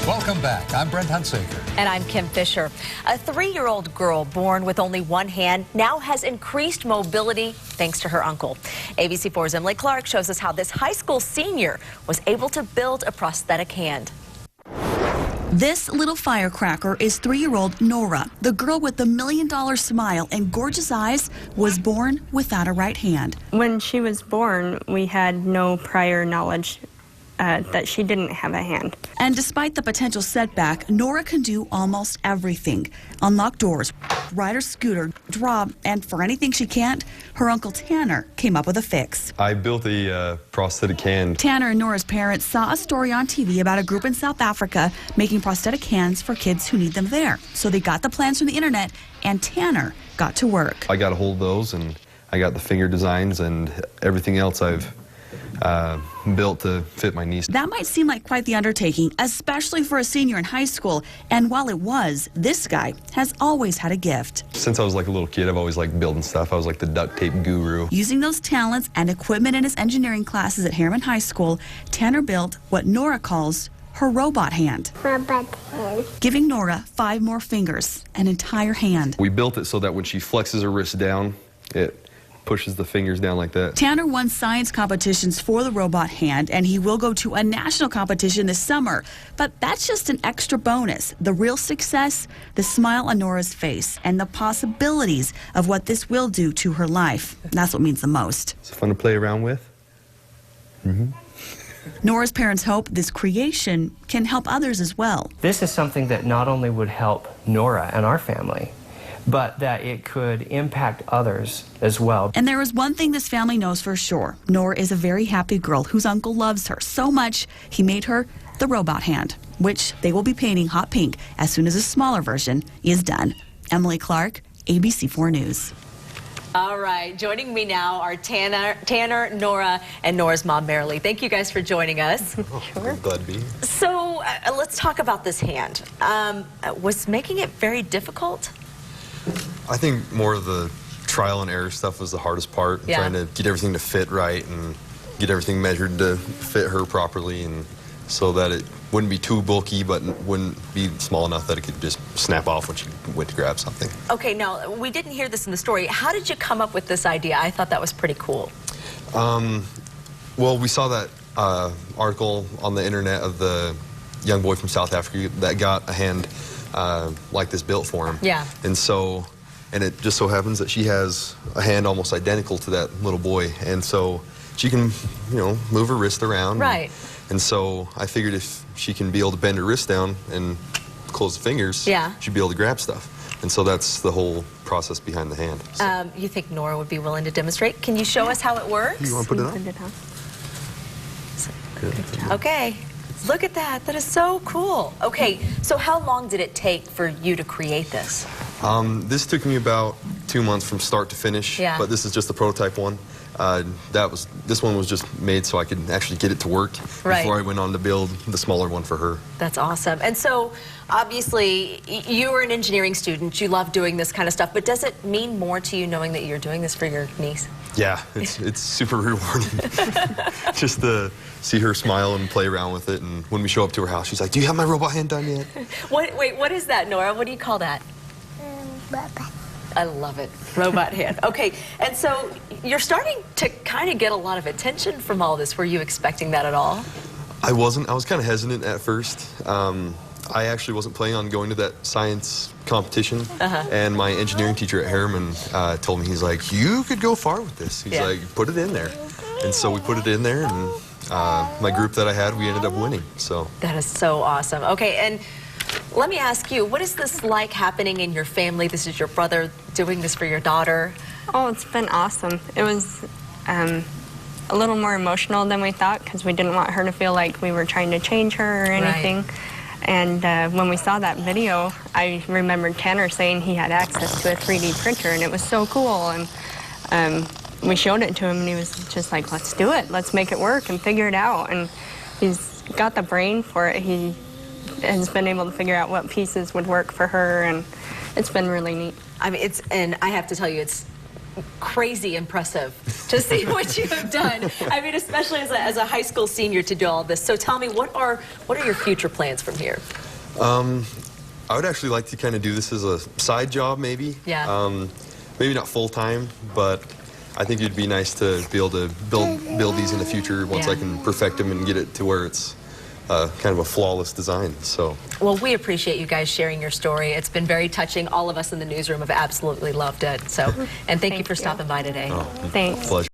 Welcome back. I'm Brent Hunsaker. And I'm Kim Fisher. A 3-year-old girl born with only one hand now has increased mobility thanks to her uncle. ABC4's Emily Clark shows us how this high school senior was able to build a prosthetic hand. This little firecracker is 3-year-old Nora. The girl with the $1 million smile and gorgeous eyes was born without a right hand. When she was born, we had no prior knowledge that she didn't have a hand. And despite the potential setback, Nora can do almost everything. Unlock doors, ride her scooter, draw, and for anything she can't, her Uncle Tanner came up with a fix. I built a prosthetic hand. Tanner and Nora's parents saw a story on TV about a group in South Africa making prosthetic hands for kids who need them there. So they got the plans from the internet, and Tanner got to work. I got a hold of those, and I got the finger designs and everything else I've built to fit my niece. That might seem like quite the undertaking, especially for a senior in high school. And while it was, this guy has always had a gift. Since I was like a little kid, I've always liked building stuff. I was like the duct tape guru. Using those talents and equipment in his engineering classes at Harriman High School, Tanner built what Nora calls her robot hand. Robot hand. Giving Nora 5 more fingers, an entire hand. We built it so that when she flexes her wrist down, it pushes the fingers down like that. Tanner won science competitions for the robot hand, and he will go to a national competition this summer. But that's just an extra bonus. The real success, the smile on Nora's face, and the possibilities of what this will do to her life. That's what means the most. It's fun to play around with. Nora's parents hope this creation can help others as well. This is something that not only would help Nora and our family, but that it could impact others as well. And there is one thing this family knows for sure. Nora is a very happy girl whose uncle loves her so much he made her the robot hand, which they will be painting hot pink as soon as a smaller version is done. Emily Clark, ABC4 News. All right, joining me now are Tanner, Nora, and Nora's mom, Marilee. Thank you guys for joining us. Sure. Glad to be here. So let's talk about this hand. Was making it very difficult? I think more of the trial and error stuff was the hardest part. Yeah. Trying to get everything to fit right and get everything measured to fit her properly, and so that it wouldn't be too bulky but wouldn't be small enough that it could just snap off when she went to grab something. Okay, now we didn't hear this in the story. How did you come up with this idea? I thought that was pretty cool. Well, we saw that article on the internet of the young boy from South Africa that got a hand like this built for him. Yeah. And it just so happens that she has a hand almost identical to that little boy, and so she can, you know, move her wrist around. Right. And so I figured if she can be able to bend her wrist down and close the fingers, yeah, she'd be able to grab stuff. And so that's the whole process behind the hand. So. You think Nora would be willing to demonstrate? Can you show us how it works? You want to put it on? Okay. Look at that. That is so cool. Okay, so how long did it take for you to create this? This took me about 2 months from start to finish, yeah, but this is just the prototype one. This one was just made so I could actually get it to work before I went on to build the smaller one for her. That's awesome. And so, obviously, you were an engineering student. You love doing this kind of stuff, but does it mean more to you knowing that you're doing this for your niece? Yeah, it's super rewarding. Just to see her smile and play around with it, and when we show up to her house, she's like, "Do you have my robot hand done yet?" Wait, what is that, Nora? What do you call that? Robot. I love it. Robot hand. Okay, and so you're starting to kind of get a lot of attention from all this. Were you expecting that at all? I wasn't. I was kind of hesitant at first. I actually wasn't planning on going to that science competition, and my engineering teacher at Harriman told me, he's like, "You could go far with this." He's like, "Put it in there." And so we put it in there, and my group that I had, we ended up winning. So that is so awesome. Okay, and let me ask you, what is this like happening in your family? This is your brother doing this for your daughter. Oh, it's been awesome. It was a little more emotional than we thought because we didn't want her to feel like we were trying to change her or anything. Right. And when we saw that video, I remembered Tanner saying he had access to a 3D printer, and it was so cool. And we showed it to him, and he was just like, "Let's do it. Let's make it work and figure it out." And he's got the brain for it. He has been able to figure out what pieces would work for her, and it's been really neat. I mean, and I have to tell you, it's crazy impressive to see what you have done. I mean, especially as a high school senior to do all this. So tell me, what are your future plans from here? I would actually like to kind of do this as a side job, maybe. Yeah. Maybe not full time, but I think it'd be nice to be able to build these in the future once I can perfect them and get it to where it's kind of a flawless design. So. Well, we appreciate you guys sharing your story. It's been very touching. All of us in the newsroom have absolutely loved it. So, and thank you for stopping by today. Oh, Thanks. Pleasure.